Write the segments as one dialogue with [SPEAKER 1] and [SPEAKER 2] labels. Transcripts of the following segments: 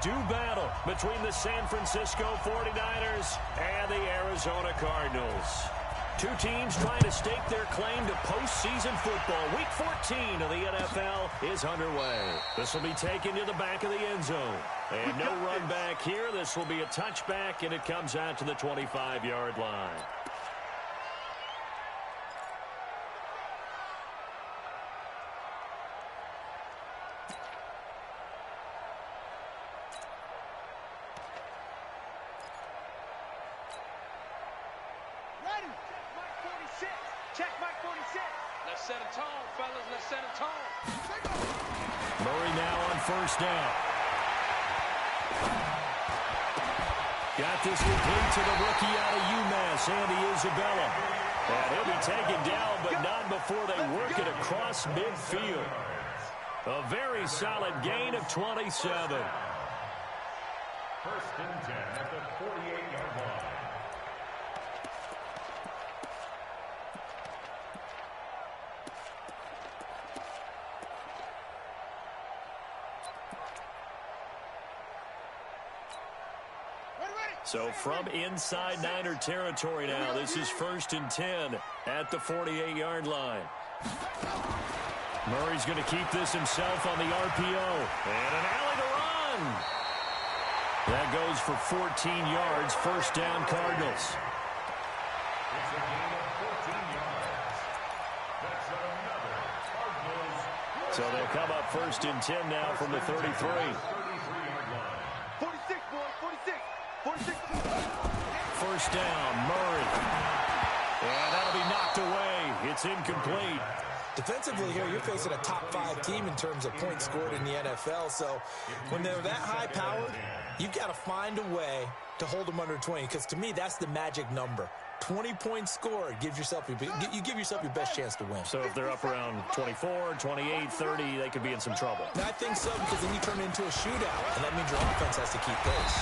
[SPEAKER 1] do battle between the San Francisco 49ers and the Arizona Cardinals. Two teams trying to stake their claim to postseason football. Week 14 of the NFL is underway. This will be taken to the back of the end zone. And no run back here. This will be a touchback, and it comes out to the 25-yard line.
[SPEAKER 2] Check Mike 46. Let's set a tone, fellas. Let's set a tone.
[SPEAKER 1] Murray now on first down. Got this complete to the rookie out of UMass, Andy Isabella. And he'll be taken down, but not before they work it across midfield. A very solid gain of 27.
[SPEAKER 3] First and 10 at the 48-yard line.
[SPEAKER 1] So from inside Niner territory now, this is first and 10 at the 48-yard line. Murray's going to keep this himself on the RPO. And an alley to run. That goes for 14 yards. First down, Cardinals.
[SPEAKER 3] It's a gain of 14 yards. That's another Cardinals.
[SPEAKER 1] So they'll come up first and 10 now from the 33.
[SPEAKER 3] 33-yard line.
[SPEAKER 2] 46, boys, 46. 46.
[SPEAKER 1] First down, Murray. And that'll be knocked away. It's incomplete.
[SPEAKER 4] Defensively here, you're facing a top-5 team in terms of points scored in the NFL. So when they're that high-powered, you've got to find a way to hold them under 20. Because to me, that's the magic number. 20 points scored gives yourself you give yourself your best chance to win.
[SPEAKER 1] So if they're up around 24, 28, 30, they could be in some trouble.
[SPEAKER 4] And I think so, because then you turn it into a shootout, and that means your offense has to keep pace.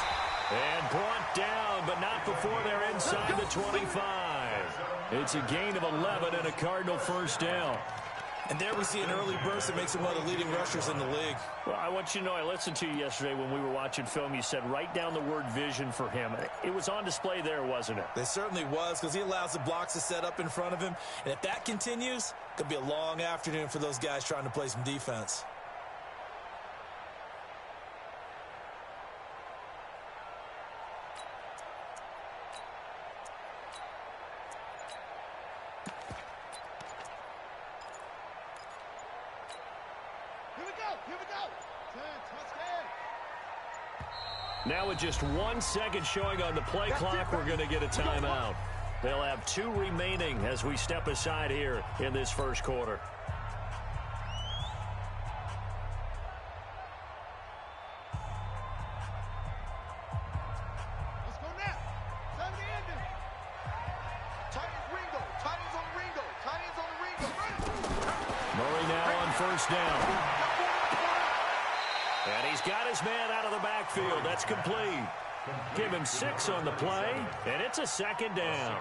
[SPEAKER 1] And brought down, but not before they're inside the 25. It's a gain of 11 and a Cardinal first down.
[SPEAKER 4] And there we see an early burst that makes him one of the leading rushers in the league.
[SPEAKER 1] Well, I want you to know, I listened to you yesterday when we were watching film. You said write down the word vision for him. It was on display there, wasn't it?
[SPEAKER 4] It certainly was, because he allows the blocks to set up in front of him. And if that continues, it could be a long afternoon for those guys trying to play some defense.
[SPEAKER 1] Now with just 1 second showing on the play clock, we're going to get a timeout. They'll have 2 remaining as we step aside here in this first quarter.
[SPEAKER 2] Let's go now. Time to end it. Titans Ringo. Titans on Ringo. Titans on the Ringo.
[SPEAKER 1] Murray now on first down. And he's got his man out of the backfield. That's complete. Give him 6 on the play, and it's a second down.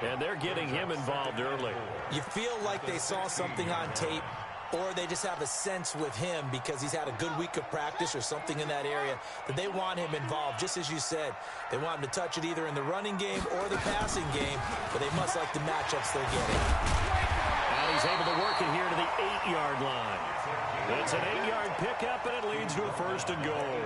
[SPEAKER 1] And they're getting him involved early.
[SPEAKER 4] You feel like they saw something on tape, or they just have a sense with him because he's had a good week of practice or something in that area that they want him involved. Just as you said, they want him to touch it either in the running game or the passing game, but they must like the matchups they're getting.
[SPEAKER 1] And he's able to work it here to the 8-yard line. It's an 8-yard pickup, and it leads to a first and goal.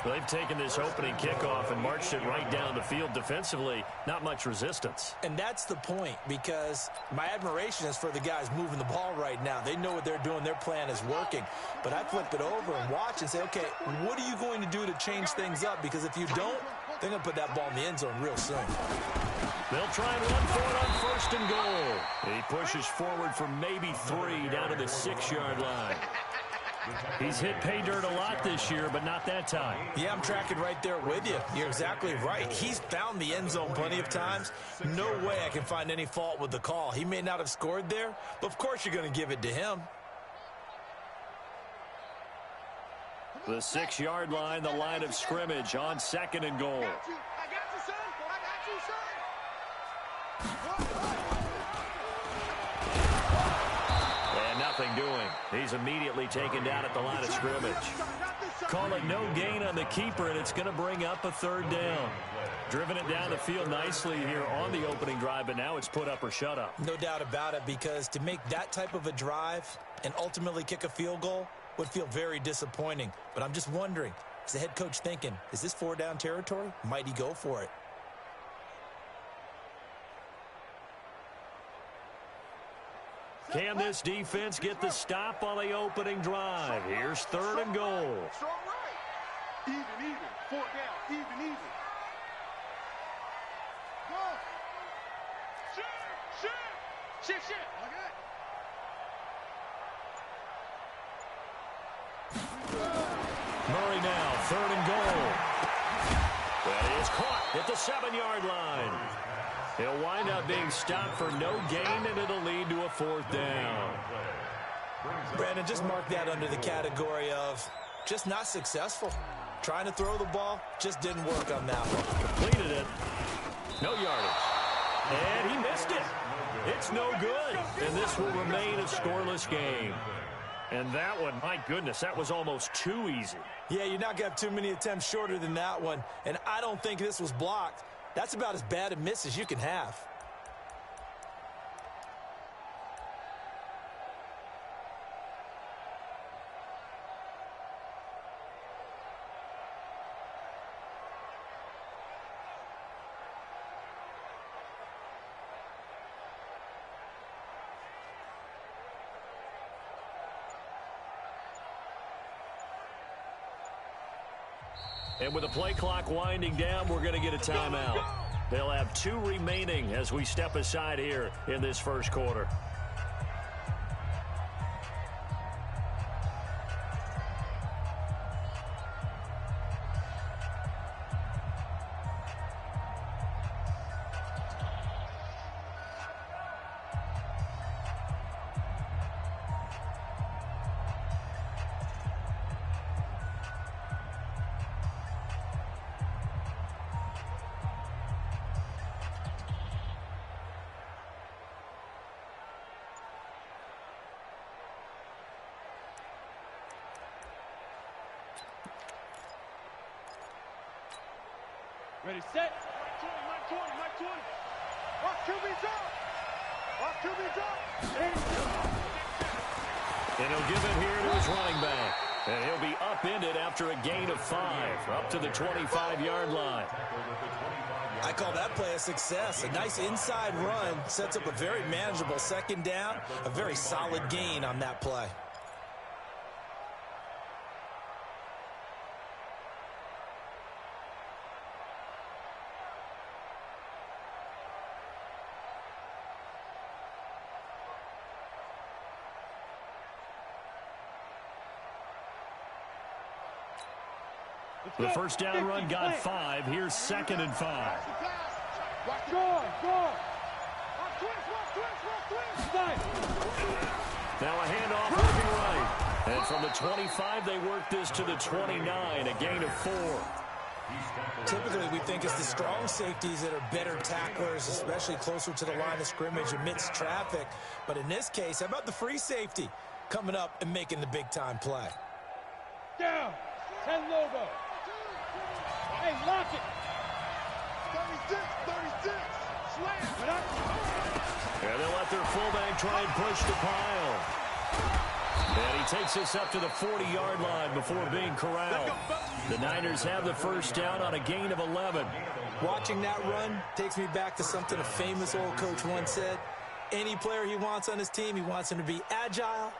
[SPEAKER 1] They've taken this opening kickoff and marched it right down the field defensively. Not much resistance.
[SPEAKER 4] And that's the point, because my admiration is for the guys moving the ball right now. They know what they're doing. Their plan is working. But I flip it over and watch and say, okay, what are you going to do to change things up? Because if you don't, they're going to put that ball in the end zone real soon.
[SPEAKER 1] They'll try and run for it on first and goal. He pushes forward for maybe 3 down to the 6-yard line. He's hit pay dirt a lot this year, but not that time.
[SPEAKER 4] Yeah, I'm tracking right there with you. You're exactly right. He's found the end zone plenty of times. No way I can find any fault with the call. He may not have scored there, but of course you're going to give it to him.
[SPEAKER 1] The 6-yard line, the line of scrimmage on second and goal.
[SPEAKER 2] I got you, son. I got you, son.
[SPEAKER 1] And nothing doing. He's immediately taken down at the line of scrimmage.
[SPEAKER 2] Got this,
[SPEAKER 1] Call it no gain on the keeper, and it's going to bring up a third down. Driven it down the field nicely here on the opening drive, but now it's put up or shut up.
[SPEAKER 4] No doubt about it, because to make that type of a drive and ultimately kick a field goal would feel very disappointing. But I'm just wondering, is the head coach thinking, is this 4-down territory? Might he go for it?
[SPEAKER 1] Can this defense get the stop on the opening drive? Here's third and goal.
[SPEAKER 2] Strong right. Even. 4 down. Even. Go. Shift. Okay.
[SPEAKER 1] Murray now, third and goal. That is caught at the 7-yard line. He'll wind up being stopped for no gain, and it'll lead to a 4th down.
[SPEAKER 4] Brandon, just mark that under the category of just not successful. Trying to throw the ball, just didn't work on that one.
[SPEAKER 1] Completed it. No yardage. And he missed it. It's no good. And this will remain a scoreless game. And that one, my goodness, that was almost too easy.
[SPEAKER 4] Yeah, you're not going to have too many attempts shorter than that one. And I don't think this was blocked. That's about as bad a miss as you can have.
[SPEAKER 1] And with the play clock winding down, we're going to get a timeout. They'll have 2 remaining as we step aside here in this first quarter.
[SPEAKER 2] Ready, set. Mike 20. Watch QB's up.
[SPEAKER 1] And he'll give it here to his running back. And he'll be upended after a gain of 5, up to the 25-yard line.
[SPEAKER 4] I call that play a success. A nice inside run sets up a very manageable 2nd down, a very solid gain on that play.
[SPEAKER 1] The first down run got 5. Here's 2nd and 5. Now a handoff moving right. And from the 25, they work this to the 29, a gain of 4.
[SPEAKER 4] Typically, we think it's the strong safeties that are better tacklers, especially closer to the line of scrimmage amidst traffic. But in this case, how about the free safety coming up and making the big-time play?
[SPEAKER 5] Down. 10 logo. Hey, lock it.
[SPEAKER 2] 36. Slam.
[SPEAKER 1] And they'll let their fullback try and push the pile. And he takes this up to the 40-yard line before being corralled. The Niners have the first down on a gain of 11.
[SPEAKER 4] Watching that run takes me back to something a famous old coach once said. Any player he wants on his team, he wants him to be agile,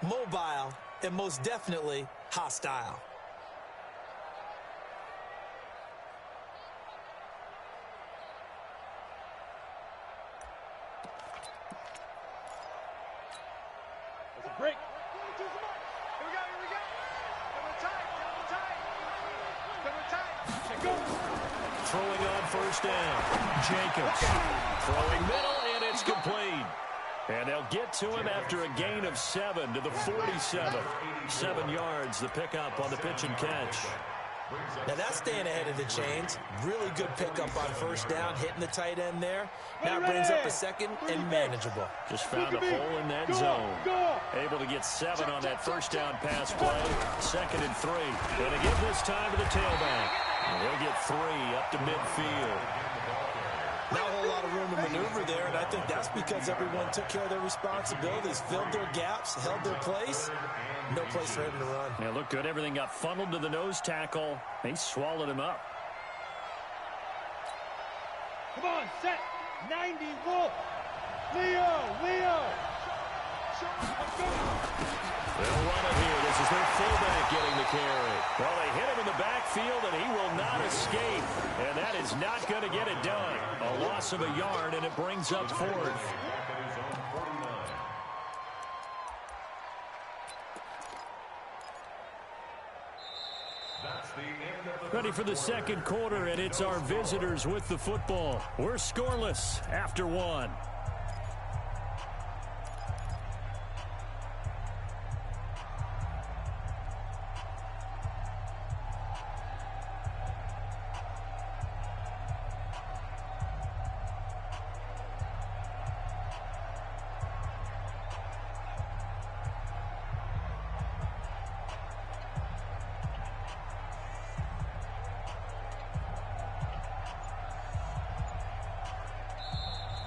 [SPEAKER 4] mobile, and most definitely hostile.
[SPEAKER 5] Break.
[SPEAKER 2] Here we go. Double tight.
[SPEAKER 1] Throwing on first down. Jacobs. Throwing middle, and it's complete. And they'll get to him after a gain of 7 to the 47. 7 yards, the pickup on the pitch and catch.
[SPEAKER 4] Now that's staying ahead of the chains. Really good pickup on first down, hitting the tight end there. Now brings up a second and manageable.
[SPEAKER 1] Just found a hole in that zone. Able to get 7 on that first down pass play. 2nd and 3. Going to give this time to the tailback. And he'll get 3 up to midfield.
[SPEAKER 4] Not a whole lot of room to maneuver there, and I think that's because everyone took care of their responsibilities, filled their gaps, held their place. No place for him to run.
[SPEAKER 1] Yeah, looked good. Everything got funneled to the nose tackle. He swallowed him up.
[SPEAKER 5] Come on, set. 90, Wolf. Leo.
[SPEAKER 1] They'll run it here. This is their fullback getting the carry. Well, they hit him in the backfield, and he will not escape. And that is not going to get it done. A loss of a yard, and it brings up 4th. Ready for the second quarter, and it's our visitors with the football. We're scoreless after 1.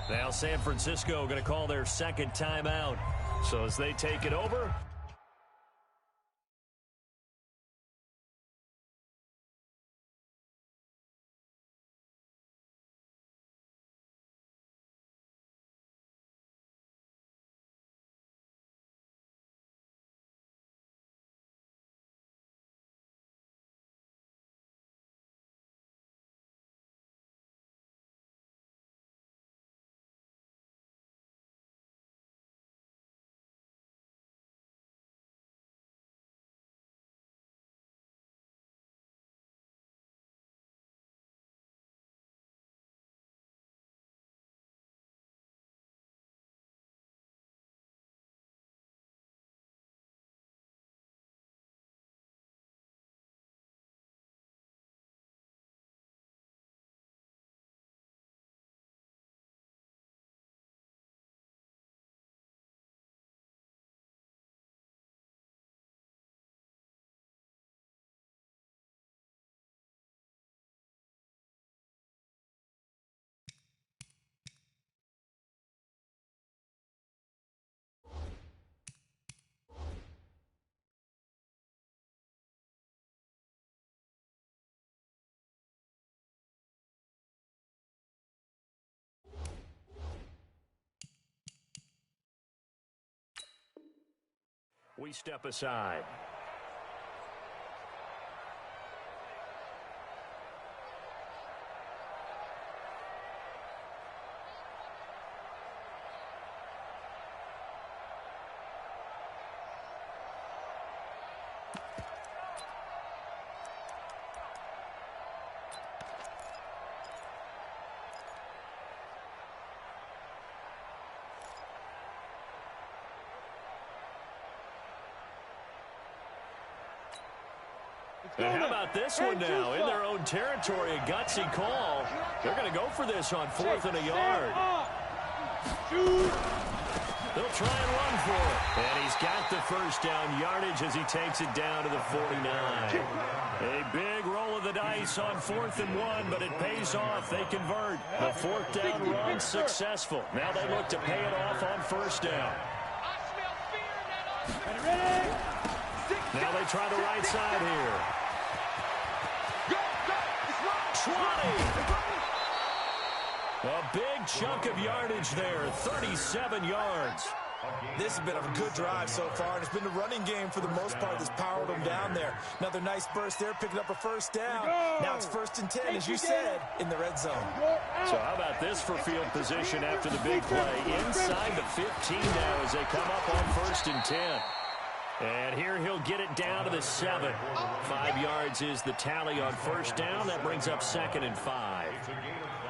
[SPEAKER 1] Now San Francisco going to call their second timeout. So as they take it over, we step aside. And how about this one now? In their own territory, a gutsy call. They're going to go for this on 4th and a yard. They'll try and run for it. And he's got the first down yardage as he takes it down to the 49. A big roll of the dice on 4th and 1, but it pays off. They convert. The 4th down run successful. Now they look to pay it off on 1st down. Now they try the right side here. 20. A big chunk of yardage there, 37 yards.
[SPEAKER 4] This has been a good drive so far, and it's been the running game for the most part that's powered them down there. Another nice burst there, picking up a first down. Now it's 1st and 10, as you said, in the red zone.
[SPEAKER 1] So how about this for field position after the big play? Inside the 15 now as they come up on 1st and 10. And here he'll get it down to the 7. 5 yards is the tally on 1st down. That brings up 2nd and 5.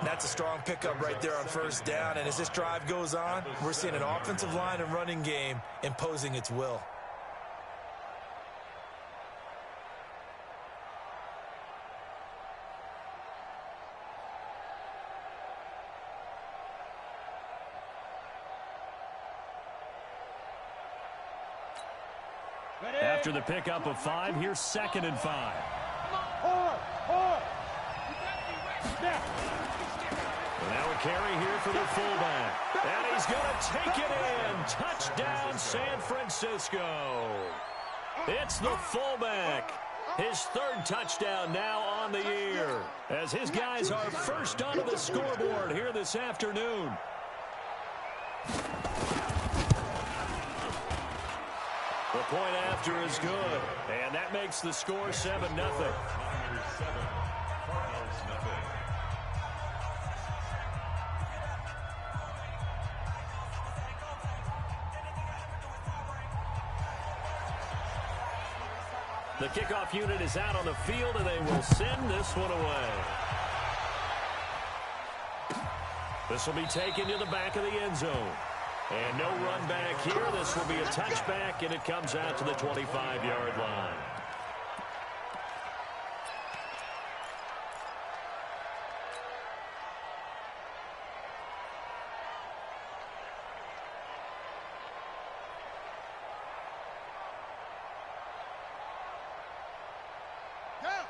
[SPEAKER 4] That's a strong pickup right there on 1st down. And as this drive goes on, we're seeing an offensive line and running game imposing its will.
[SPEAKER 1] After the pickup of 5, here's 2nd and 5. Now a carry here for the fullback. And he's going to take it in. Touchdown, San Francisco. It's the fullback. His 3rd touchdown now on the year, as his guys are first onto the scoreboard here this afternoon. The point after is good, and that makes the score 7-0. The kickoff unit is out on the field, and they will send this one away. This will be taken to the back of the end zone. And no run back here. This will be a touchback, and it comes out to the 25-yard line.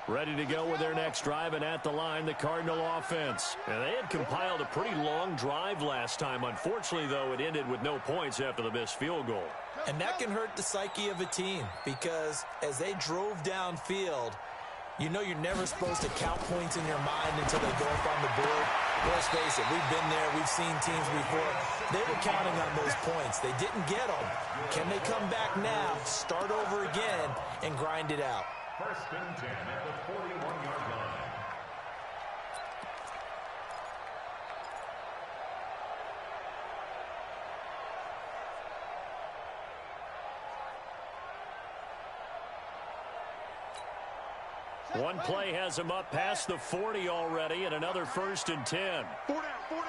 [SPEAKER 1] Ready to go with their next drive, and at the line, the Cardinal offense. And they had compiled a pretty long drive last time. Unfortunately, though, it ended with no points after the missed field goal.
[SPEAKER 4] And that can hurt the psyche of a team, because as they drove downfield, you know you're never supposed to count points in your mind until they go up on the board. Let's face it, we've been there, we've seen teams before. They were counting on those points. They didn't get them. Can they come back now, start over again, and grind it out?
[SPEAKER 3] 1st and 10 at the 41-yard line.
[SPEAKER 1] One play has him up past the 40 already, and another 1st and 10.
[SPEAKER 2] 4 down, 4 down.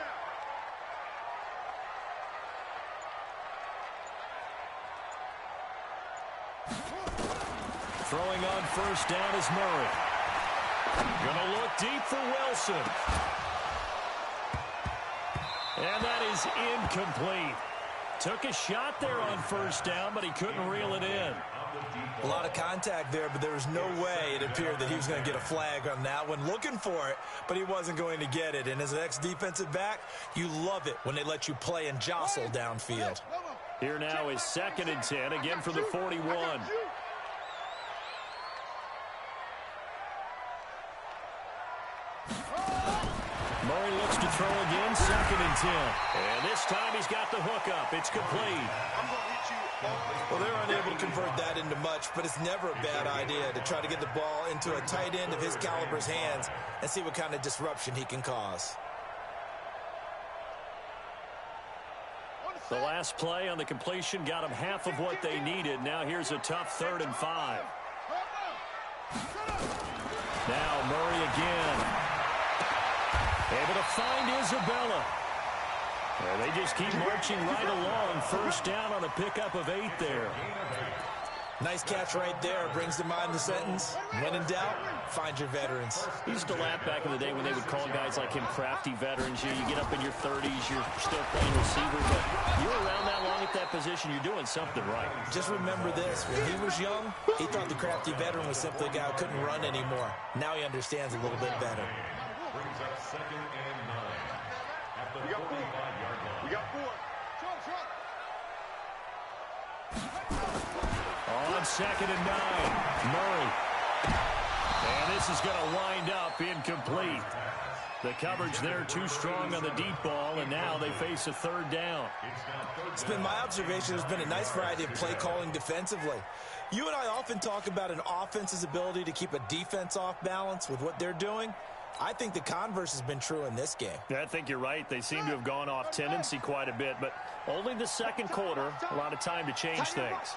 [SPEAKER 1] Throwing on 1st down is Murray. Gonna look deep for Wilson. And that is incomplete. Took a shot there on 1st down, but he couldn't reel it in.
[SPEAKER 4] A lot of contact there, but there was no way it appeared that he was going to get a flag on that one. Looking for it, but he wasn't going to get it. And as an ex-defensive back, you love it when they let you play and jostle downfield.
[SPEAKER 1] Here now is 2nd and 10, again for the 41. Murray looks to throw again, 2nd and 10. And this time he's got the hook up. It's complete.
[SPEAKER 4] Well, they're unable to convert that into much, but it's never a bad idea to try to get the ball into a tight end of his caliber's hands and see what kind of disruption he can cause.
[SPEAKER 1] The last play on the completion got them half of what they needed. Now here's a tough 3rd and 5. Now Murray again. Able to find Isabella. And they just keep marching right along. 1st down on a pickup of 8 there.
[SPEAKER 4] Nice catch right there. Brings to mind the sentence, when in doubt, find your veterans.
[SPEAKER 1] He used to laugh back in the day when they would call guys like him crafty veterans. You get up in your 30s, you're still playing receiver, but you're around that long at that position, you're doing something right.
[SPEAKER 4] Just remember this. When he was young, he thought the crafty veteran was simply a guy who couldn't run anymore. Now he understands a little bit better.
[SPEAKER 3] Brings up 2nd and 9 at the 45-yard line.
[SPEAKER 2] We got 4.
[SPEAKER 1] On 2nd and 9, Murray. And this is going to wind up incomplete. The coverage there too strong on the deep ball, and now they face a 3rd down.
[SPEAKER 4] It's been my observation there's been a nice variety of play calling defensively. You and I often talk about an offense's ability to keep a defense off balance with what they're doing. I think the converse has been true in this game.
[SPEAKER 1] Yeah, I think you're right. They seem to have gone off tendency quite a bit, but only the 2nd quarter, a lot of time to change things.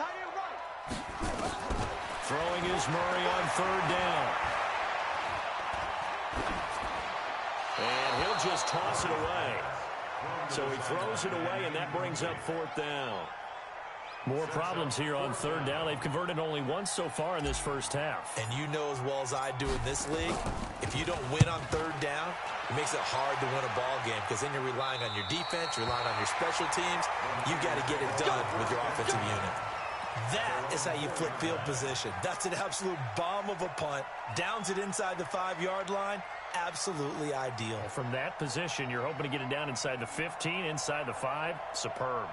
[SPEAKER 1] Throwing is Murray on 3rd down. And he'll just toss it away. So he throws it away, and that brings up 4th down. More problems here on 3rd down. They've converted only once so far in this 1st half.
[SPEAKER 4] And you know as well as I do in this league, if you don't win on 3rd down, it makes it hard to win a ball game because then you're relying on your defense, you're relying on your special teams. You got to get it done with your offensive unit. That is how you flip field position. That's an absolute bomb of a punt. Downs it inside the 5-yard line. Absolutely ideal.
[SPEAKER 1] From that position, you're hoping to get it down inside the 15, inside the 5. Superb.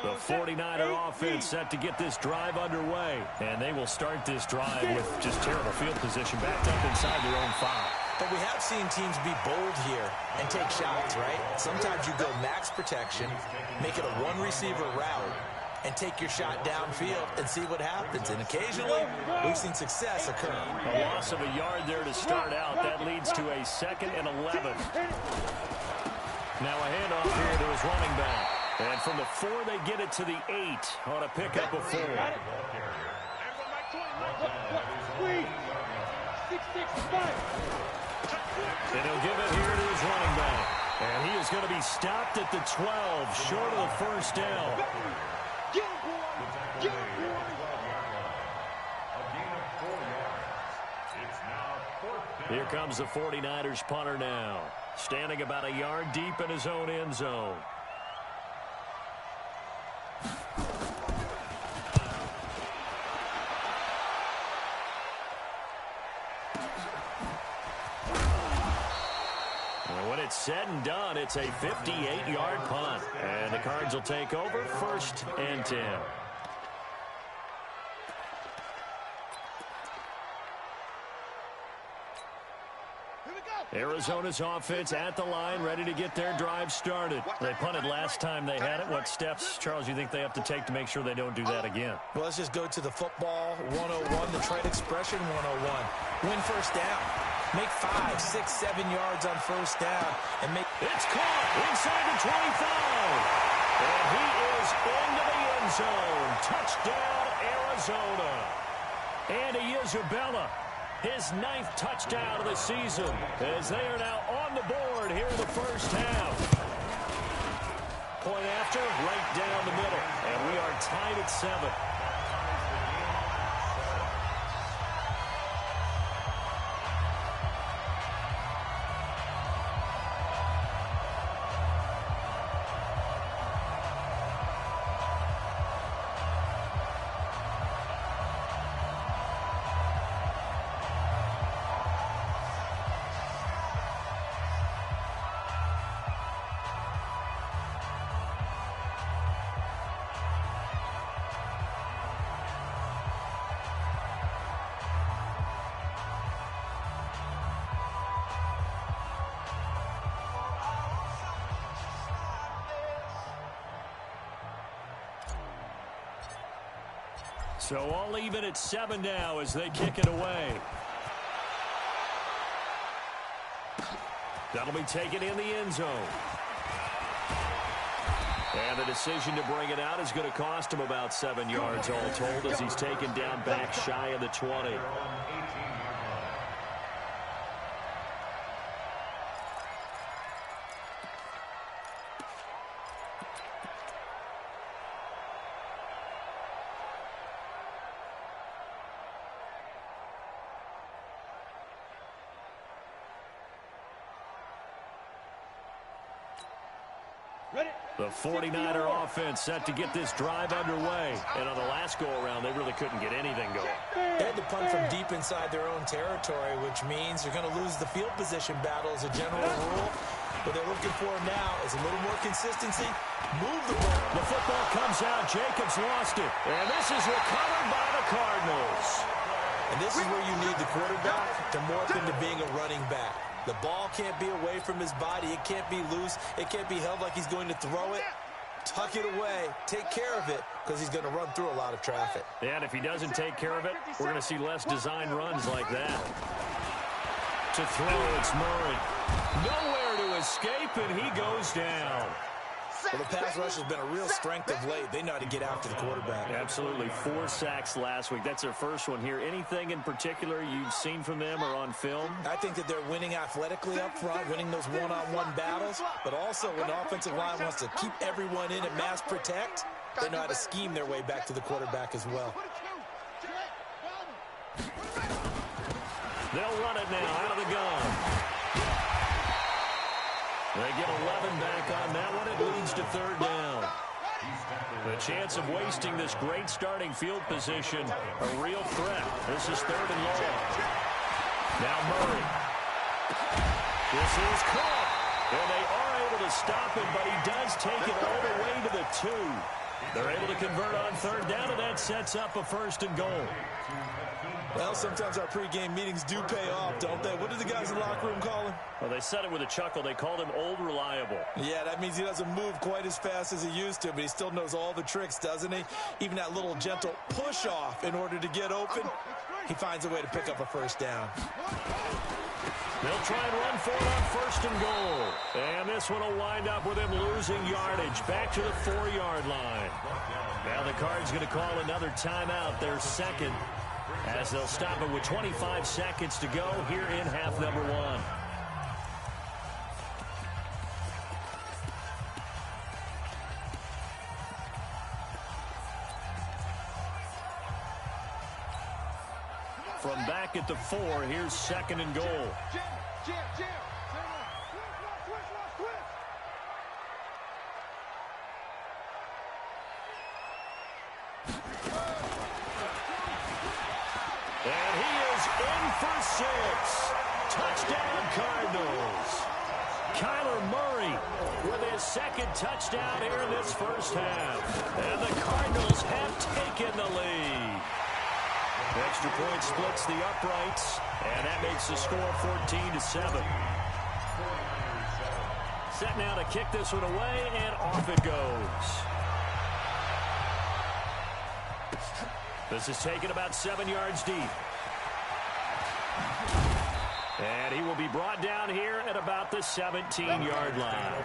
[SPEAKER 1] The 49er offense set to get this drive underway. And they will start this drive with just terrible field position backed up inside their own 5.
[SPEAKER 4] But we have seen teams be bold here and take shots, right? Sometimes you go max protection, make it a one-receiver route, and take your shot downfield and see what happens. And occasionally, we've seen success occur.
[SPEAKER 1] A loss of a yard there to start out. That leads to a 2nd and 11. Now a handoff here to his running back. And from the 4, they get it to the 8 on a pickup of 4.
[SPEAKER 5] And
[SPEAKER 1] he'll give it here to his running back. And he is going to be stopped at the 12, short of the first down. Here comes the 49ers punter now, standing about a yard deep in his own end zone. When it's said and done, it's a 58-yard punt. And the Cards will take over 1st and 10. Arizona's offense at the line, ready to get their drive started. They punted last time they had it. What steps, Charles, you think they have to take to make sure they don't do that again?
[SPEAKER 4] Well, let's just go to the football 101, the trade expression 101. Win first down. Make 5, 6, 7 yards on first down. And make.
[SPEAKER 1] It's caught inside the 25. And he is into the end zone. Touchdown, Arizona. Andy Isabella, his 9th touchdown of the season, as they are now on the board here in the first half. Point after, right down the middle. And we are tied at 7. So all even at 7 now as they kick it away. That'll be taken in the end zone. And the decision to bring it out is going to cost him about 7 yards all told as he's taken down back shy of the 20. The 49er offense set to get this drive underway. And on the last go-around, they really couldn't get anything going.
[SPEAKER 4] They had to punt from deep inside their own territory, which means they're going to lose the field position battle as a general rule. What they're looking for now is a little more consistency. Move the ball.
[SPEAKER 1] The football comes out. Jacobs lost it. And this is recovered by the Cardinals.
[SPEAKER 4] And this is where you need the quarterback to morph into being a running back. The ball can't be away from his body. It can't be loose. It can't be held like he's going to throw it. Tuck it away. Take care of it because he's going to run through a lot of traffic.
[SPEAKER 1] Yeah, and if he doesn't take care of it, we're going to see less design runs like that. To throw, it's Murray. Nowhere to escape, and he goes down.
[SPEAKER 4] Well, the pass rush has been a real strength of late. They know how to get after the quarterback.
[SPEAKER 1] Absolutely. 4 sacks last week. That's their first one here. Anything in particular you've seen from them or on film?
[SPEAKER 4] I think that they're winning athletically up front, winning those one-on-one battles, but also when the offensive line wants to keep everyone in and mass protect, they know how to scheme their way back to the quarterback as well.
[SPEAKER 1] They'll run it now out of the gun. They get 11 back on that one. It leads to 3rd down. The chance of wasting this great starting field position, a real threat. This is 3rd and long. Now Murray. This is caught. And they are able to stop him, but he does take it all the way to the 2. They're able to convert on 3rd down, and that sets up a 1st and goal.
[SPEAKER 4] Well, sometimes our pregame meetings do pay off, don't they? What did the guys in the locker room call him?
[SPEAKER 1] Well, they said it with a chuckle. They called him Old Reliable.
[SPEAKER 4] Yeah, that means he doesn't move quite as fast as he used to, but he still knows all the tricks, doesn't he? Even that little gentle push-off in order to get open, he finds a way to pick up a 1st down.
[SPEAKER 1] They'll try and run for it on 1st and goal. And this one will wind up with him losing yardage back to the 4-yard line. Now the Cards going to call another timeout, their 2nd, as they'll stop it with 25 seconds to go here in half number 1. From back at the 4, here's 2nd and goal. And he is in for 6. Touchdown, Cardinals. Kyler Murray with his 2nd touchdown here in this first half. And the Cardinals have taken the lead. Extra point splits the uprights, and that makes the score 14-7. Set now to kick this one away, and off it goes. This is taken about 7 yards deep. And he will be brought down here at about the 17-yard line.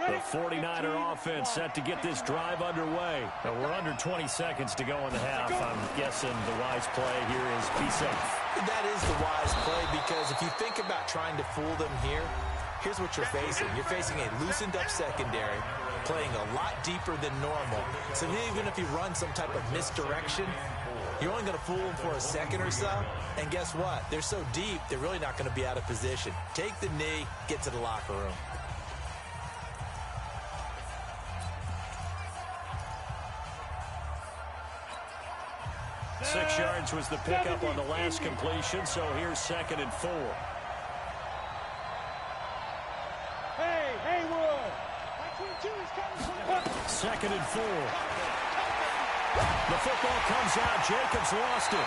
[SPEAKER 1] The 49er offense set to get this drive underway. Now we're under 20 seconds to go in the half. I'm guessing the wise play here is be safe.
[SPEAKER 4] That is the wise play, because if you think about trying to fool them here, here's what you're facing. You're facing a loosened up secondary, playing a lot deeper than normal. So even if you run some type of misdirection, you're only going to fool them for a second or so. And guess what? They're so deep, they're really not going to be out of position. Take the knee, get to the locker room.
[SPEAKER 1] Six yards was the pickup on the last completion, so here's 2nd and 4.
[SPEAKER 5] Hey, Haywood!
[SPEAKER 1] 2nd and 4. The football comes out. Jacobs lost it.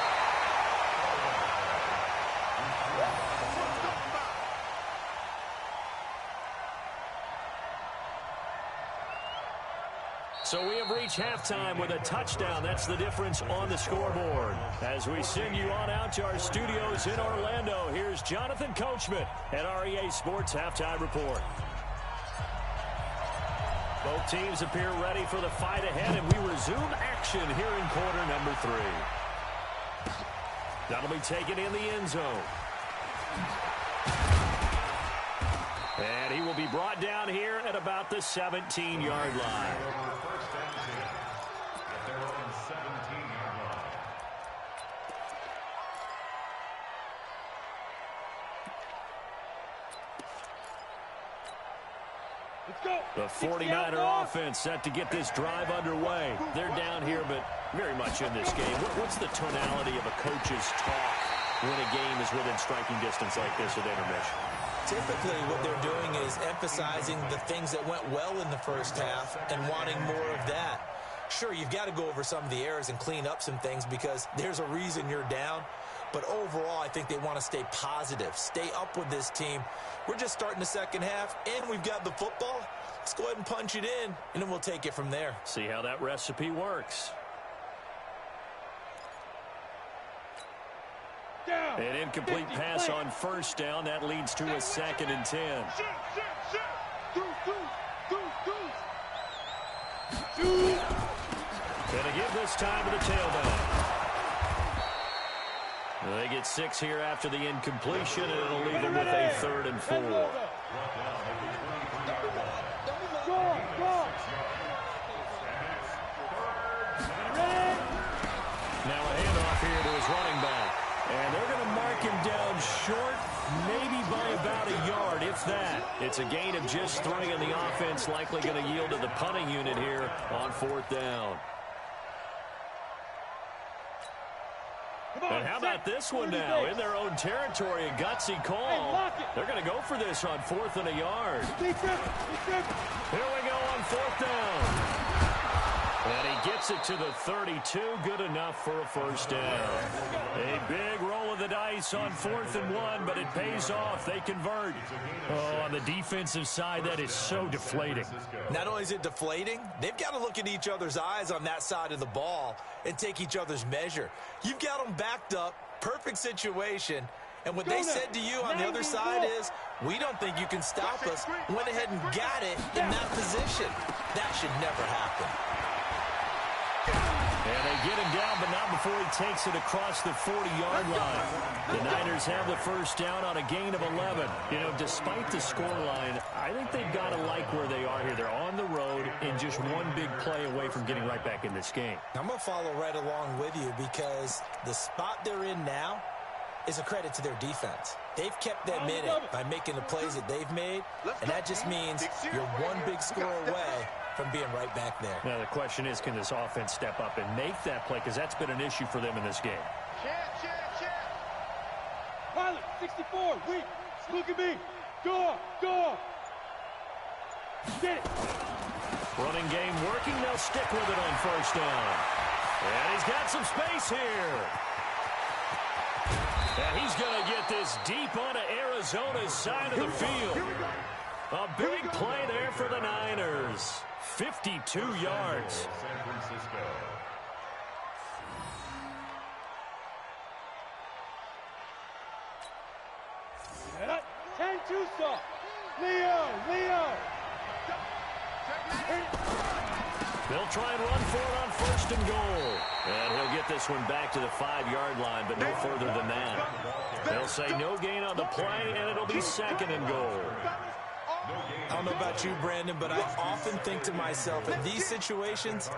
[SPEAKER 1] So we have reached halftime with a touchdown. That's the difference on the scoreboard. As we send you on out to our studios in Orlando, here's Jonathan Coachman at REA Sports Halftime Report. Both teams appear ready for the fight ahead, and we resume action here in quarter number 3. That'll be taken in the end zone. And he will be brought down here at about the 17-yard line. The 49er offense set to get this drive underway. They're down here, but very much in this game. What's the tonality of a coach's talk when a game is within striking distance like this at intermission?
[SPEAKER 4] Typically, what they're doing is emphasizing the things that went well in the first half and wanting more of that. Sure, you've got to go over some of the errors and clean up some things because there's a reason you're down. But overall, I think they want to stay positive, stay up with this team. We're just starting the second half, and we've got the football. let's go ahead and punch it in, and then we'll take it from there.
[SPEAKER 1] See how that recipe works.
[SPEAKER 5] Down.
[SPEAKER 1] An incomplete pass on first down. That leads to a 2nd and 10. Gonna give this time to the tailback. They get 6 here after the incompletion, and it'll leave them with a 3rd and 4. Now a handoff here to his running back. And they're going to mark him down short, maybe by about a yard, if that. It's a gain of just 3, and the offense likely going to yield to the punting unit here on 4th down. And how about this one now? In their own territory, a gutsy call. They're going to go for this on 4th and a yard. Here we go on 4th down. And he gets it to the 32. Good enough for a first down. A big roll of the dice on 4th and 1, but it pays off. They convert. Oh, on the defensive side, that is so deflating.
[SPEAKER 4] Not only is it deflating, they've got to look in each other's eyes on that side of the ball and take each other's measure. You've got them backed up, perfect situation, and what they said to you on the other side is, we don't think you can stop us. Went ahead and got it in that position. That should never happen.
[SPEAKER 1] And they get him down, but not before he takes it across the 40-yard line. The Niners have the first down on a gain of 11. You know, despite the scoreline, I think they've got to like where they are here. They're on the road and just one big play away from getting right back in this game.
[SPEAKER 4] I'm going to follow right along with you because the spot they're in now is a credit to their defense. They've kept them in it by making the plays that they've made, and that just means you're one big score away from being right back there.
[SPEAKER 1] Now, the question is, can this offense step up and make that play? Because that's been an issue for them in this game.
[SPEAKER 5] Pilot, 64, weak. Look at me. Go. Get it.
[SPEAKER 1] Running game working. They'll stick with it on first down. And he's got some space here. And he's going to get this deep onto Arizona's side of the field. A big play there for the Niners. 52 yards.
[SPEAKER 3] San Francisco.
[SPEAKER 5] Ten Tucson. Leo.
[SPEAKER 1] They'll try and run for it on first and goal. And he'll get this one back to the 5-yard line, but no further than that. They'll say no gain on the play, and it'll be 2nd and goal.
[SPEAKER 4] I don't know about you, Brandon, but I often think to myself, in these situations,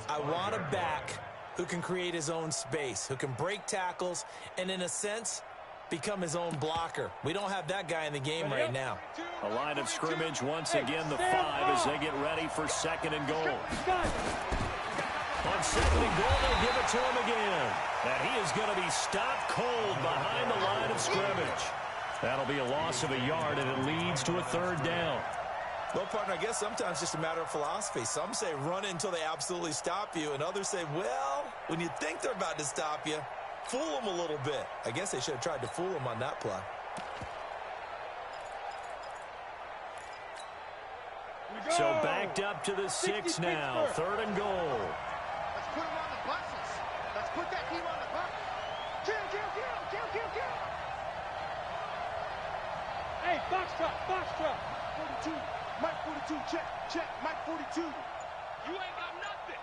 [SPEAKER 4] I want a back who can create his own space, who can break tackles, and in a sense, become his own blocker. We don't have that guy in the game right now.
[SPEAKER 1] A line of scrimmage, once again, the 5 as they get ready for 2nd and goal. On 2nd and goal, they'll give it to him again. And he is going to be stopped cold behind the line of scrimmage. That'll be a loss of a yard, and it leads to a 3rd down.
[SPEAKER 4] Well, partner, I guess sometimes it's just a matter of philosophy. Some say run until they absolutely stop you, and others say, well, when you think they're about to stop you, fool them a little bit. I guess they should have tried to fool them on that play.
[SPEAKER 1] So backed up to the 6 now. 3rd and goal.
[SPEAKER 2] Let's put him on the buses. Let's put that team on the bus. Kill.
[SPEAKER 5] Hey, box truck.
[SPEAKER 2] 42. Mike 42. Check. Mike 42.
[SPEAKER 5] You ain't got nothing.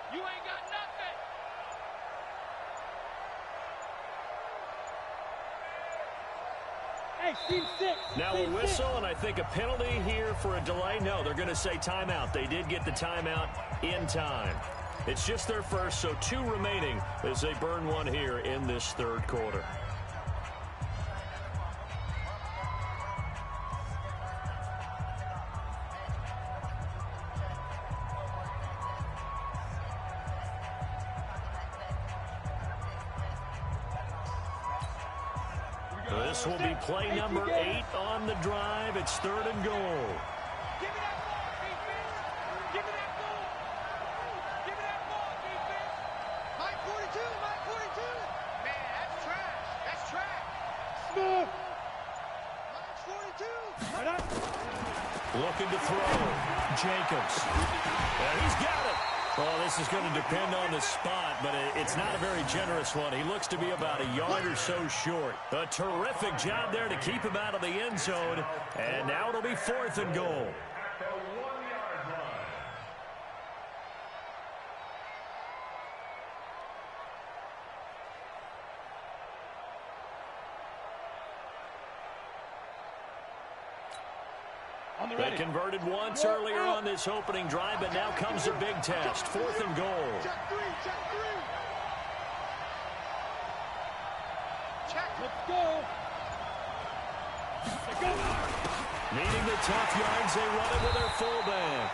[SPEAKER 5] Hey, team 6.
[SPEAKER 1] Now a whistle, and I think a penalty here for a delay. No, they're going to say timeout. They did get the timeout in time. It's just their first, so 2 remaining as they burn one here in this 3rd quarter. This will be play number 8 on the drive. It's 3rd and goal.
[SPEAKER 5] Give me that ball, defense. Give me that ball. Give me that ball, defense.
[SPEAKER 2] Mike 42. Man, that's trash.
[SPEAKER 5] Smooth.
[SPEAKER 2] Mike 42.
[SPEAKER 5] Right up.
[SPEAKER 1] Looking to throw. Jacobs. And he's got it. Well, this is going to depend on the spot, but it's not a very generous one. He looks to be about a yard or so short. A terrific job there to keep him out of the end zone. And now it'll be 4th and goal. They converted once earlier on this opening drive, but now comes a big test. 4th and goal.
[SPEAKER 2] Check 3, check 3. Check.
[SPEAKER 5] Let's go.
[SPEAKER 1] Needing the tough yards, they run it with their fullback.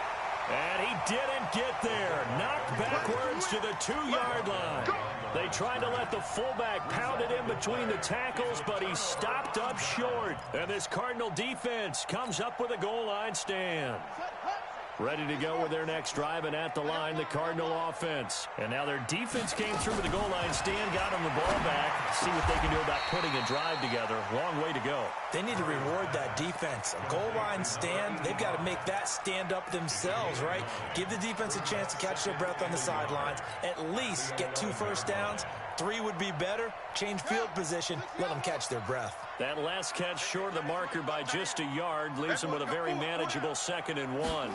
[SPEAKER 1] And he didn't get there. Knocked backwards to the 2-yard line. They tried to let the fullback pound it in between the tackles, but he stopped up short. And this Cardinal defense comes up with a goal line stand. Ready to go with their next drive, and at the line, the Cardinal offense. And now their defense came through with the goal line stand, got them the ball back. See what they can do about putting a drive together. Long way to go.
[SPEAKER 4] They need to reward that defense. A goal line stand, they've got to make that stand up themselves, right? Give the defense a chance to catch their breath on the sidelines. At least get 2 first downs. 3 would be better. Change field position. Let them catch their breath.
[SPEAKER 1] That last catch short of the marker by just a yard leaves them with a very manageable 2nd and 1.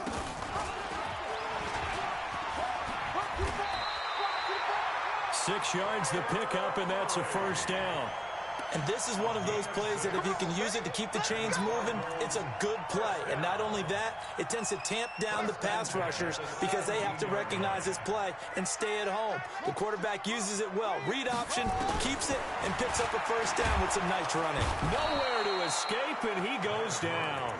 [SPEAKER 1] Six yards the pickup, and that's a first down.
[SPEAKER 4] And this is one of those plays that if you can use it to keep the chains moving, it's a good play. And not only that, it tends to tamp down the pass rushers because they have to recognize this play and stay at home. The quarterback uses it well. Read option, keeps it, and picks up a first down with some nice running.
[SPEAKER 1] Nowhere to escape, and he goes down.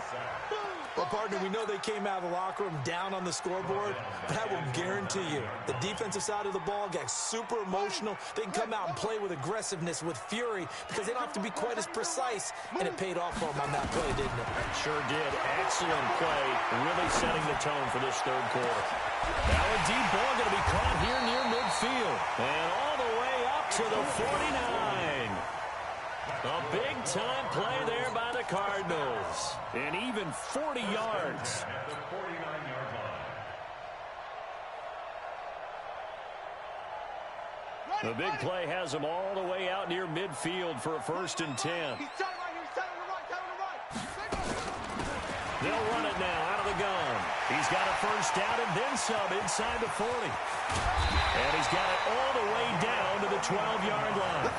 [SPEAKER 4] Well, partner, we know they came out of the locker room down on the scoreboard, but I will guarantee you the defensive side of the ball got super emotional. They can come out and play with aggressiveness, with fury, because they don't have to be quite as precise, and it paid off for them on that play, didn't it?
[SPEAKER 1] Sure did. Excellent play, really setting the tone for this 3rd quarter. Now a deep ball going to be caught here near midfield, and all the way up to the 49. A big-time play there by the Cardinals. And even 40 yards.
[SPEAKER 3] At the 49-yard line.
[SPEAKER 1] The big play has them all the way out near midfield for a 1st and 10.
[SPEAKER 2] He's telling right here. He's telling the right. Telling the right.
[SPEAKER 1] They'll run it now out of the gun. He's got a first down and then some inside the 40. And he's got it all the way down to the 12-yard line.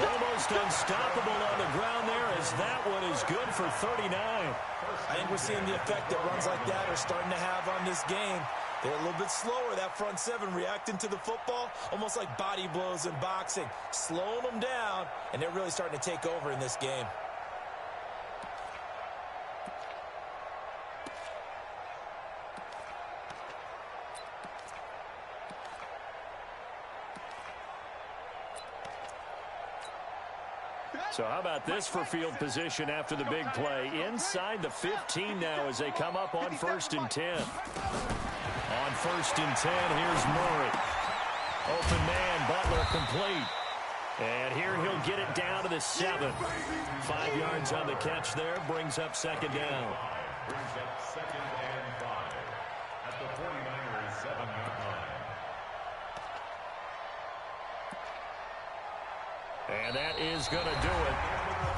[SPEAKER 1] Almost unstoppable on the ground there as that one is good for 39.
[SPEAKER 4] I think we're seeing the effect that runs like that are starting to have on this game. They're a little bit slower, that front 7, reacting to the football, almost like body blows in boxing, slowing them down, and they're really starting to take over in this game.
[SPEAKER 1] So how about this for field position after the big play? Inside the 15 now as they come up on 1st and 10. On 1st and 10, here's Murray. Open man, Butler complete. And here he'll get it down to the 7. 5 yards on the catch there, brings up 2nd down.
[SPEAKER 3] Brings up 2nd and 5 at the 49ers 7-yard line.
[SPEAKER 1] And that is going to do it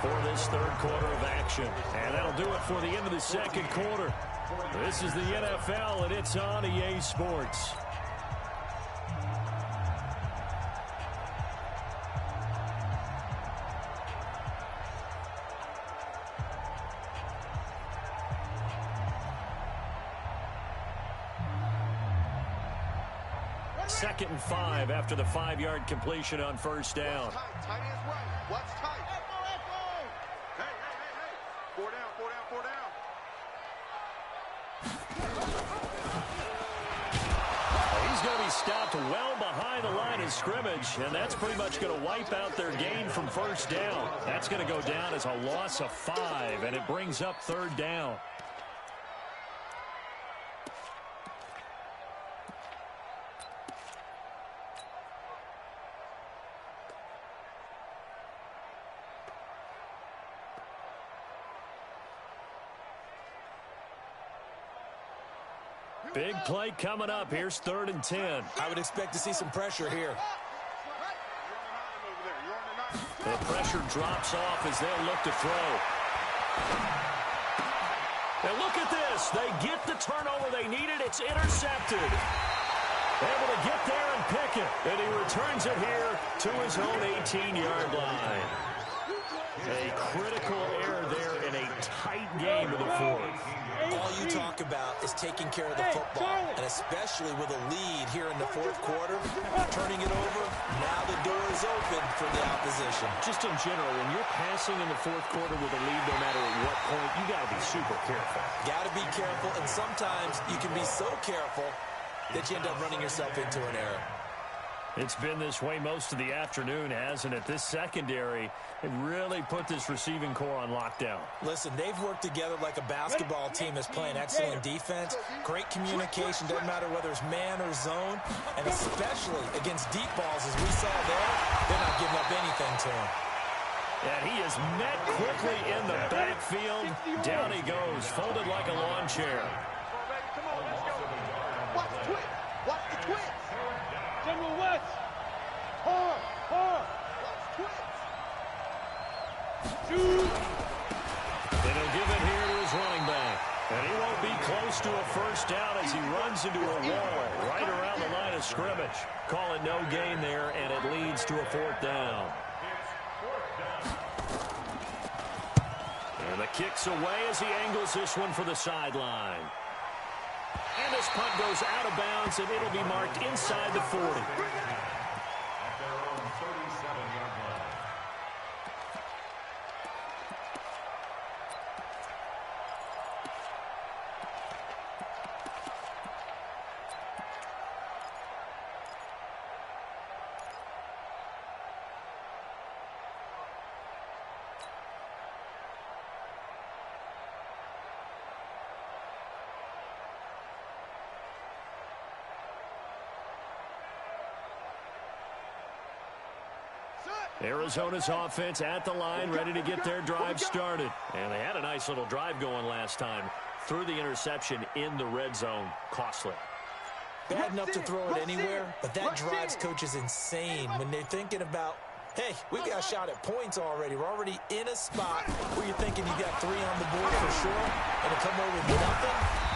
[SPEAKER 1] for this 3rd quarter of action. And that'll do it for the end of the 2nd quarter. This is the NFL, and it's on EA Sports. Second and 5 after the 5-yard completion on first down.
[SPEAKER 2] Tight ends right. What's tight? Hey. 4 down, 4 down, 4 down.
[SPEAKER 1] He's going to be stopped well behind the line of scrimmage, and that's pretty much going to wipe out their gain from first down. That's going to go down as a loss of 5, and it brings up 3rd down. Big play coming up. Here's 3rd and 10.
[SPEAKER 4] I would expect to see some pressure here.
[SPEAKER 1] The pressure drops off as they'll look to throw. And look at this. They get the turnover they needed. It's intercepted. Able to get there and pick it. And he returns it here to his own 18-yard line. A critical error there in a tight game of the fourth.
[SPEAKER 4] All you talk about is taking care of the football, and especially with a lead here in the fourth quarter, turning it over, now the door is open for the opposition.
[SPEAKER 1] Just in general, when you're passing in the fourth quarter with a lead, no matter at what point, you got to be super careful.
[SPEAKER 4] Got to be careful, and sometimes you can be so careful that you end up running yourself into an error.
[SPEAKER 1] It's been this way most of the afternoon, hasn't it? This secondary, it really put this receiving core on lockdown.
[SPEAKER 4] Listen, they've worked together like a basketball team that's playing excellent defense. Great communication, doesn't matter whether it's man or zone, and especially against deep balls, as we saw there, they're not giving up anything to him.
[SPEAKER 1] And he is met quickly in the backfield. Down he goes, folded like a lawn chair.
[SPEAKER 2] Watch the twist. Watch the twist.
[SPEAKER 5] General West. Hard.
[SPEAKER 2] Watch the twist.
[SPEAKER 5] Shoot.
[SPEAKER 1] And he'll give it here to his running back. And he won't be close to a first down as he runs into a wall right around the line of scrimmage. Call it no gain there, and it leads to a 4th down. And the kick's away as he angles this one for the sideline. And this punt goes out of bounds, and it'll be marked inside the 40.
[SPEAKER 3] At their own 37-yard line.
[SPEAKER 1] Arizona's offense at the line, ready to get their drive started. And they had a nice little drive going last time. Threw the interception in the red zone. Costly.
[SPEAKER 4] Bad enough to throw it anywhere, but that drives coaches insane when they're thinking about, hey, we've got a shot at points already. We're already in a spot where you're thinking you got 3 on the board for sure, and to come away with nothing,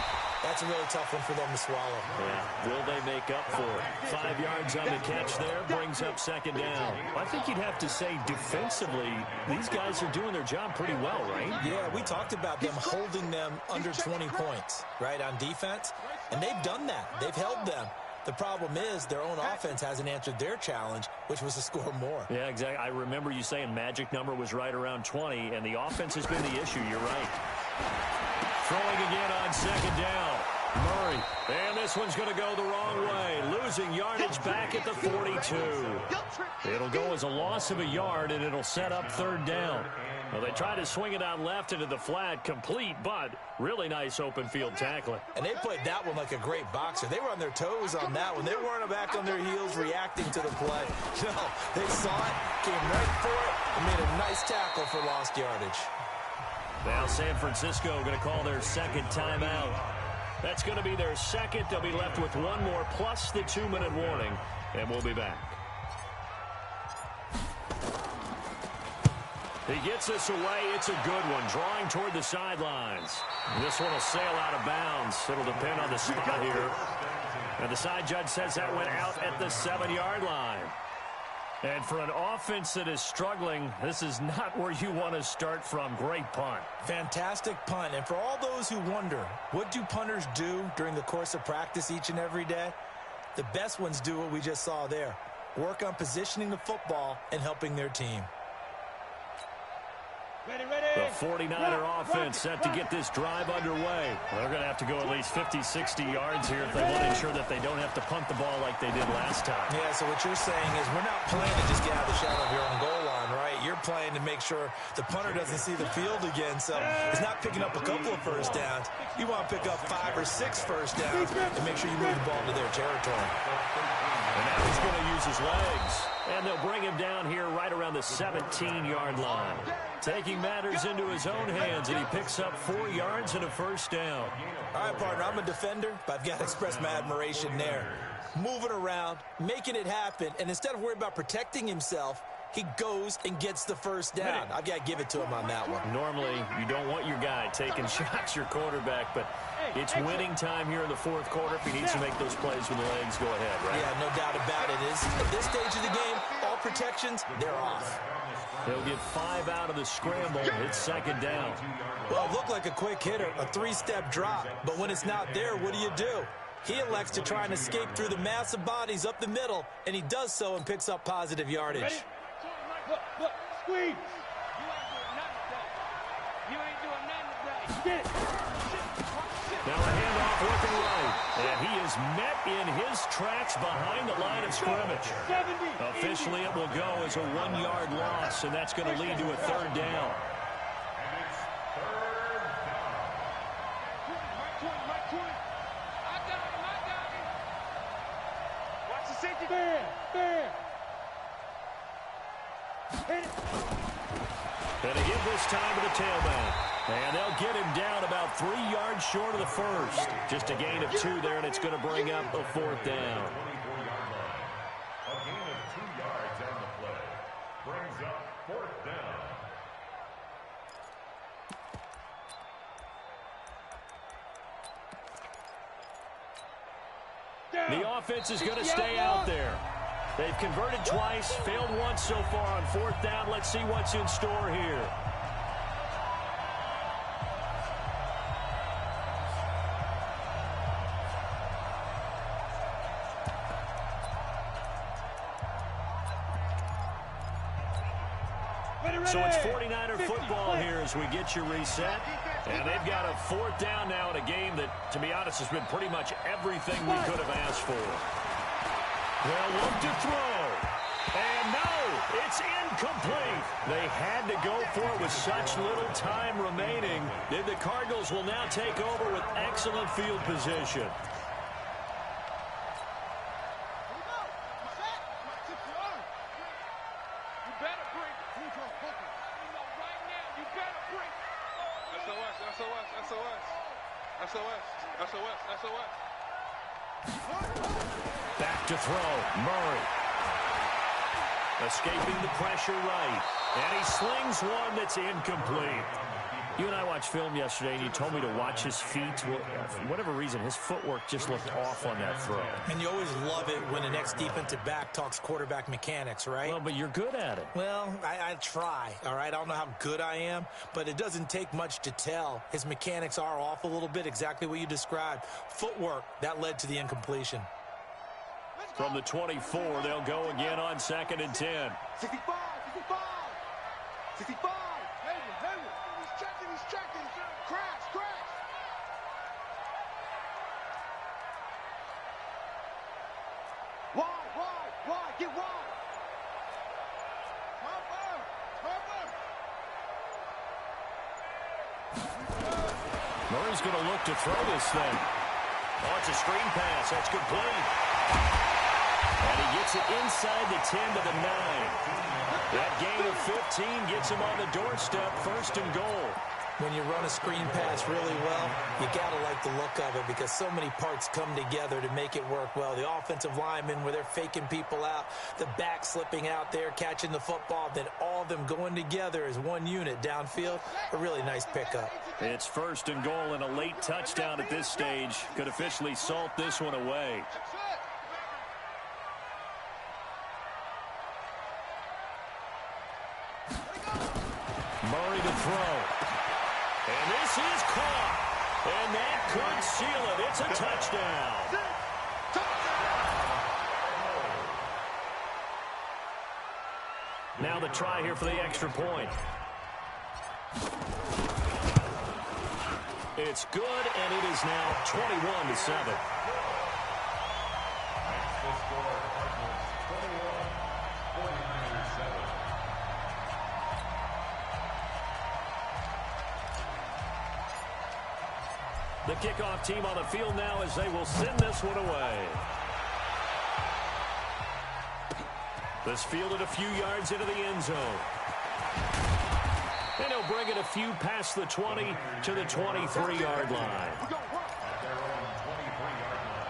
[SPEAKER 4] that's a really tough one for them to swallow.
[SPEAKER 1] Yeah, will they make up for it? 5 yards on the catch there, brings up 2nd down. I think you'd have to say defensively, these guys are doing their job pretty well, right?
[SPEAKER 4] Yeah, we talked about them holding them under 20 points, right, on defense, and they've done that. They've held them. The problem is their own offense hasn't answered their challenge, which was to score more.
[SPEAKER 1] Yeah, exactly. I remember you saying magic number was right around 20, and the offense has been the issue. You're right. Throwing again on 2nd down. Murray. And this one's going to go the wrong way. Losing yardage back at the 42. It'll go as a loss of a yard, and it'll set up 3rd down. Well, they try to swing it out left into the flat, complete, but really nice open field tackling.
[SPEAKER 4] And they played that one like a great boxer. They were on their toes on that one. They weren't back on their heels reacting to the play. No, they saw it, came right for it, and made a nice tackle for lost yardage.
[SPEAKER 1] Now San Francisco going to call their 2nd timeout. That's going to be their 2nd. They'll be left with 1 more plus the 2-minute warning, and we'll be back. He gets this away. It's a good one. Drawing toward the sidelines. This one will sail out of bounds. It'll depend on the spot here. And the side judge says that went out at the 7-yard line. And for an offense that is struggling, this is not where you want to start from. Great punt.
[SPEAKER 4] Fantastic punt. And for all those who wonder, what do punters do during the course of practice each and every day? The best ones do what we just saw there. Work on positioning the football and helping their team.
[SPEAKER 1] The 49er offense set to get this drive underway. They're going to have to go at least 50, 60 yards here if they want to ensure that they don't have to punt the ball like they did last time.
[SPEAKER 4] Yeah, so what you're saying is we're not playing to just get out of the shadow of your own goal line, right? You're playing to make sure the punter doesn't see the field again, so it's not picking up a couple of first downs. You want to pick up 5 or 6 first downs and make sure you move the ball to their territory.
[SPEAKER 1] And now he's going to use his legs. And they'll bring him down here right around the 17-yard line. Taking matters into his own hands, and he picks up 4 yards and a first down.
[SPEAKER 4] All right, partner, I'm a defender, but I've got to express my admiration there. Moving around, making it happen, and instead of worrying about protecting himself, he goes and gets the first down. I've got to give it to him on that one.
[SPEAKER 1] Normally, you don't want your guy taking shots, your quarterback, but it's winning time here in the fourth quarter if he needs to make those plays when the legs go ahead, right?
[SPEAKER 4] Yeah, no doubt about it. At this stage of the game, all protections, they're off.
[SPEAKER 1] They'll get 5 out of the scramble. It's second down.
[SPEAKER 4] Well, it looked like a quick hitter, a 3-step drop, but when it's not there, what do? He elects to try and escape through the mass of bodies up the middle, and he does so and picks up positive yardage.
[SPEAKER 5] Ready? Look, squeeze. You ain't doing nothing today. Get it.
[SPEAKER 1] Now a handoff looking right, and he is met in his tracks behind the line of scrimmage. Officially, it will go as a 1-yard loss, and that's going to lead to a third down.
[SPEAKER 5] Watch the safety. Fair. Hit it.
[SPEAKER 1] And they give this time to the tailback. And they'll get him down about 3 yards short of the first. Just a gain of 2 there, and it's going to bring up a fourth down.
[SPEAKER 3] A gain of 2 yards on the play. Brings up fourth down.
[SPEAKER 1] The offense is going to stay out there. They've converted twice, failed once so far on fourth down. Let's see what's in store here. So it's 49er football here as we get you reset. And they've got a fourth down now in a game that, to be honest, has been pretty much everything we could have asked for. They'll look to throw. And no, it's incomplete. They had to go for it with such little time remaining. Then the Cardinals will now take over with excellent field position.
[SPEAKER 5] SOS.
[SPEAKER 1] Back to throw. Murray. Escaping the pressure right. And he slings one that's incomplete. You and I watched film yesterday, and you told me to watch his feet. Well, for whatever reason, his footwork just looked off on that throw.
[SPEAKER 4] And you always love it when the next defensive back talks quarterback mechanics, right?
[SPEAKER 1] Well, but you're good at it.
[SPEAKER 4] Well, I try, all right? I don't know how good I am, but it doesn't take much to tell. His mechanics are off a little bit, exactly what you described. Footwork, that led to the incompletion.
[SPEAKER 1] From the 24, they'll go again on 2nd and 10.
[SPEAKER 2] 65. He's checking. Crash. Wide. Get wide.
[SPEAKER 1] Murray's going to look to throw this thing. Oh, it's a screen pass. That's complete. And he gets it inside the 10 to the 9. That gain of 15 gets him on the doorstep, 1st and goal.
[SPEAKER 4] When you run a screen pass really well, you got to like the look of it because so many parts come together to make it work well. The offensive linemen, where they're faking people out, the back slipping out there, catching the football, then all of them going together as one unit downfield. A really nice pickup.
[SPEAKER 1] It's 1st and goal, and a late touchdown at this stage could officially salt this one away. Murray to throw. And this is caught. And that could seal it. It's a touchdown. Now the try here for the extra point. It's good, and it is now 21-7. The kickoff team on the field now as they will send this one away. This fielded a few yards into the end zone. And he'll bring it a few past the 20 to the 23-yard line.
[SPEAKER 3] At their own 23-yard line.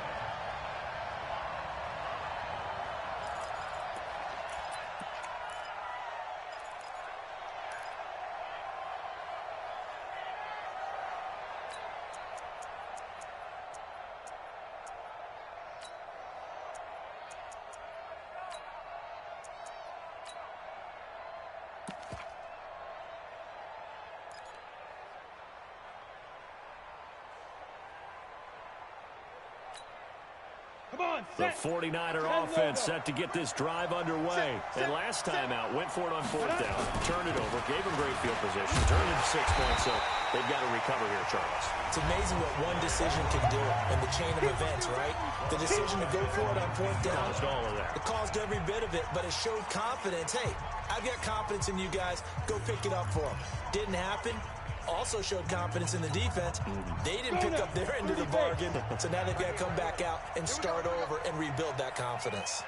[SPEAKER 1] The 49er offense set to get this drive underway. And last time out, went for it on fourth down, turned it over, gave them great field position, turned it 6 points, so they've got to recover here, Charles.
[SPEAKER 4] It's amazing what one decision can do in the chain of events, right? The decision to go for it on fourth down.
[SPEAKER 1] Caused all of that.
[SPEAKER 4] It caused every bit of it, but it showed confidence. Hey, I've got confidence in you guys. Go pick it up for them. Didn't happen. Also showed confidence in the defense. They didn't pick up their end of the bargain, so now they've got to come back out and start over and rebuild that confidence.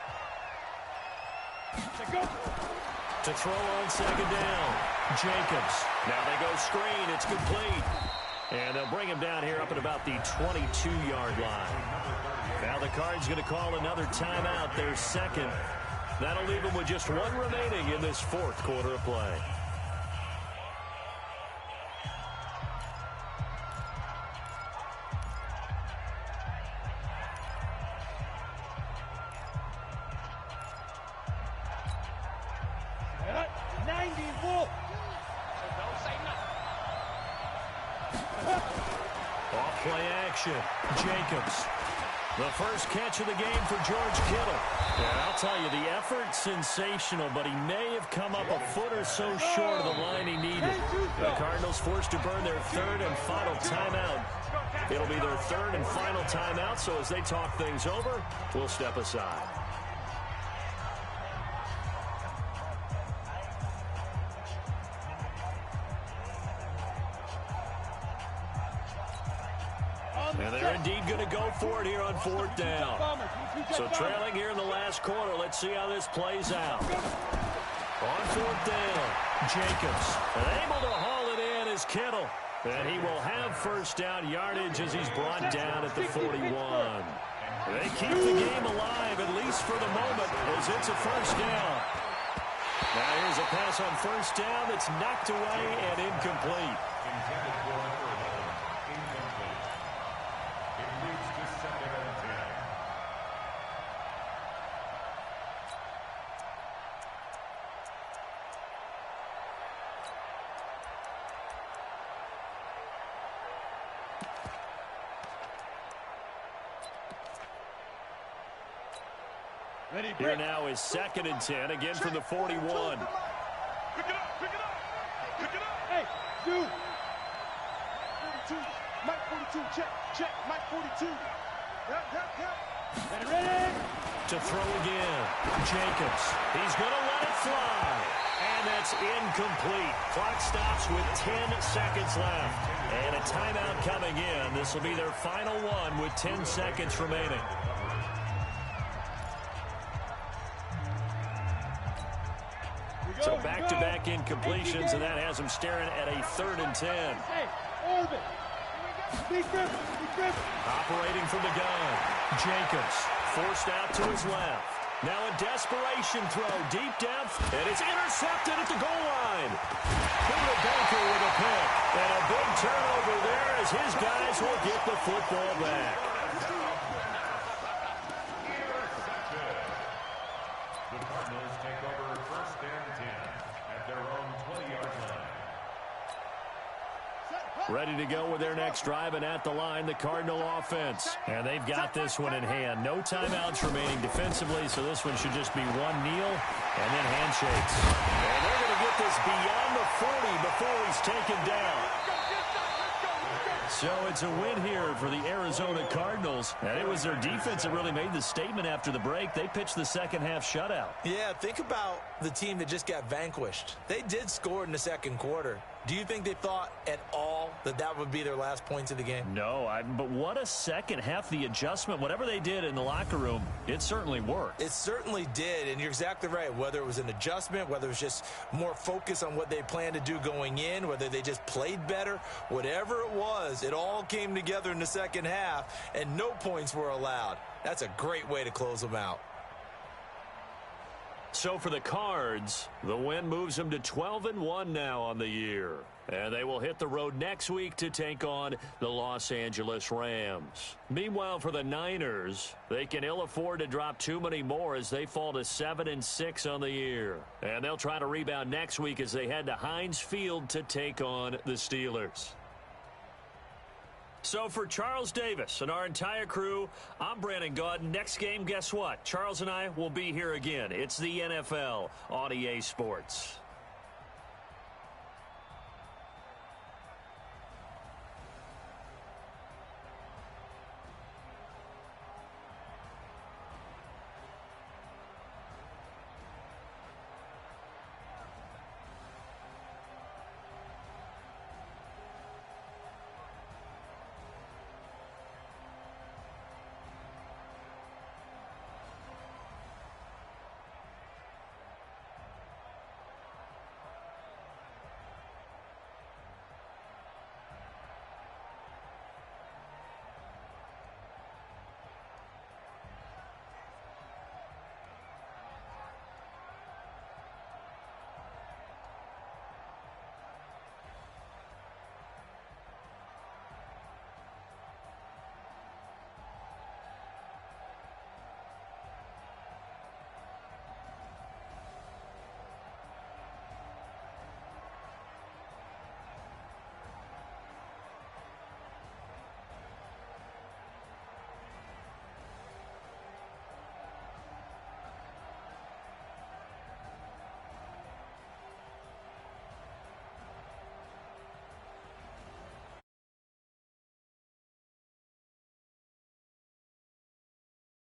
[SPEAKER 1] To throw on second down, Jacobs. Now they go screen. It's complete. And they'll bring him down here up at about the 22-yard line. Now the Cards going to call another timeout, their second. That'll leave them with just one remaining in this fourth quarter of play. Off-play action. Jacobs. The first catch of the game for George Kittle. Yeah, I'll tell you, the effort, sensational, but he may have come up a foot or so short of the line he needed. The Cardinals forced to burn their third and final timeout. It'll be their third and final timeout, so as they talk things over, we'll step aside. And they're indeed going to go for it here on fourth down. So trailing here in the last quarter. Let's see how this plays out. On fourth down, Jacobs. And able to haul it in is Kittle. And he will have first down yardage as he's brought down at the 41. They keep the game alive, at least for the moment, as it's a first down. Now here's a pass on first down that's knocked away and incomplete.
[SPEAKER 3] Intended for number 11. Incomplete. It leads to second and 10.
[SPEAKER 1] Here now is second and 10, again from the 41.
[SPEAKER 2] Pick it up, pick it up, pick it up.
[SPEAKER 5] Hey, dude.
[SPEAKER 2] 42, Mike 42, check, Mike 42. Yep.
[SPEAKER 5] Ready?
[SPEAKER 1] To throw again, Jacobs. He's going to let it fly. And that's incomplete. Clock stops with 10 seconds left. And a timeout coming in. This will be their final one with 10 seconds remaining. So back-to-back incompletions, and that has him staring at a third and 10.
[SPEAKER 5] Hey, orbit. Be careful.
[SPEAKER 1] Operating from the gun, Jacobs forced out to his left. Now a desperation throw, deep depth, and it's intercepted at the goal line. Buda Baker with a pick, and a big turnover there as his guys will get the football back.
[SPEAKER 3] The Cardinals take over first and 10 at their own 20-yard line.
[SPEAKER 1] Ready to go with their next drive, and at the line, the Cardinal offense. And they've got this one in hand. No timeouts remaining defensively, so this one should just be one kneel and then handshakes. And they're going to get this beyond the 40 before he's taken down. So it's a win here for the Arizona Cardinals. And it was their defense that really made the statement after the break. They pitched the second half shutout.
[SPEAKER 4] Yeah, think about the team that just got vanquished. They did score in the second quarter. Do you think they thought at all that that would be their last points of the game?
[SPEAKER 1] No, but what a second half. The adjustment, whatever they did in the locker room, it certainly worked.
[SPEAKER 4] It certainly did, and you're exactly right. Whether it was an adjustment, whether it was just more focus on what they planned to do going in, whether they just played better, whatever it was, it all came together in the second half, and no points were allowed. That's a great way to close them out.
[SPEAKER 1] So for the Cards, the win moves them to 12-1 now on the year. And they will hit the road next week to take on the Los Angeles Rams. Meanwhile, for the Niners, they can ill afford to drop too many more as they fall to 7-6 on the year. And they'll try to rebound next week as they head to Heinz Field to take on the Steelers. So for Charles Davis and our entire crew, I'm Brandon Gaudin. Next game, guess what? Charles and I will be here again. It's the NFL on EA Sports.